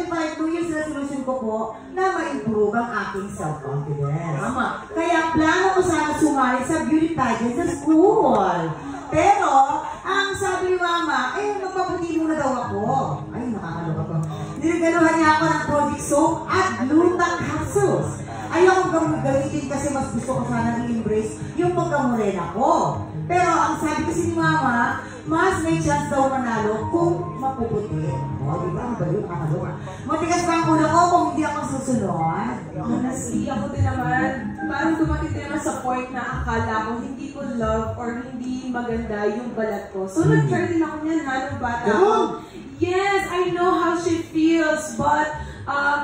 2025, New Year's resolution ko po na ma-improve ang aking self-confidence. Kaya plano ko sana sumali sa beauty pageant sa school. Pero, ang sabi ni Mama, magpaputi muna daw ako. Ay, nakakaloka ko. Niregaluhan niya ako ng Project Soap at Gluta Capsules. Ayaw kong gamitin kasi mas gusto ko sana i-embrace yung pagkamurena ko. Pero ang sabi kasi ni Mama, mas may chance daw manalo kung mapuputi. O, diba? Ang baliw, nakakaloka. Matigas pa ang ulo ko kung hindi ako susunod. Honestly, ako din naman, parang dumating din naman sa point na akala ko hindi ko love or hindi maganda yung balat ko. So, nag-try din ako niyan, nung bata ako. Yes, I know how she feels, but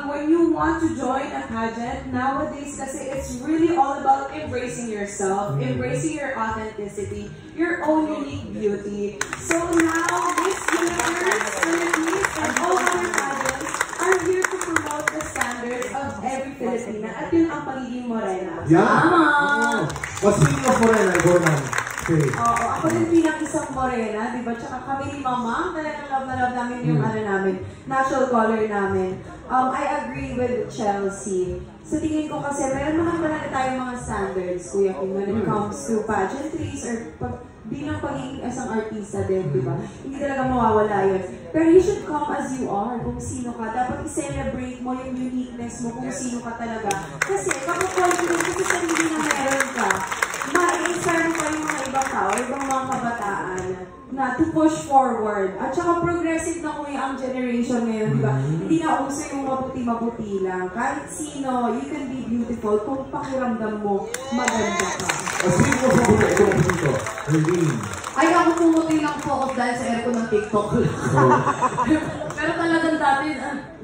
when you want to join a pageant, nowadays kasi it's really all about embracing yourself, embracing your authenticity, your own unique beauty. So now, Miss Universe, Philippines, and all other pageants are here to promote the standards of every Filipina at yun ang pagiging morena. Tama! Speaking of morena, go na. Oo, ako din bilang isang morena, di ba? Tsaka kami ni Mama, talagang love na love namin yung natural color namin. I agree with Chelsea. Sa tingin ko kasi, meron naman talaga tayong mga standards, Kuya Kim, when it comes to pageantries or bilang pagiging isang artista din, di ba? Hindi talaga mawawala yun. Pero you should come as you are, kung sino ka. Dapat i-celebrate mo yung uniqueness mo kung sino ka talaga. Kasi kapag confident ka sa sarili na meron ka, ma-inspire mo pa yung mga ibang tao, ibang mga kabataan na to push forward. At saka progressive na kuya ang generation ngayon, di ba? Hindi na uso yung maputi-maputi lang. Kahit sino, you can be beautiful kung pakiramdam mo maganda ka. Sino mo sa buhay ko dito? Ay, ako pumuti lang po ako dahil sa aircon ng TikTok lang. Pero talagang dati,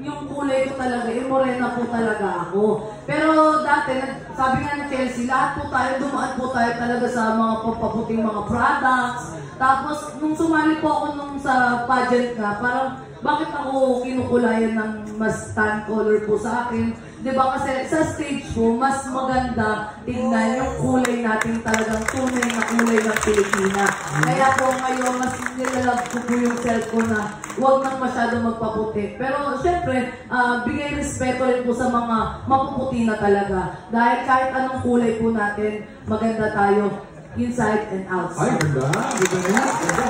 yung kulay ko talaga, morena po talaga ako. Pero dati, sabi nga ng Chelsea, lahat po tayo, dumaan po tayo talaga sa mga pampaputing mga products. Tapos, nung sumali po ako sa pageant nga, parang, bakit ako kinukulayan ng mas tan color po sa akin? Diba kasi sa stage po, mas maganda tingnan yung kulay natin talagang tunay na kulay ng Pilipina. Kaya po ngayon, mas nilalab ko po yung self ko na huwag nang masyado magpaputi. Pero syempre, bigay respeto rin po sa mga mapuputi na talaga. Dahil kahit anong kulay po natin, maganda tayo inside and outside. Ay, ganda! Ganda!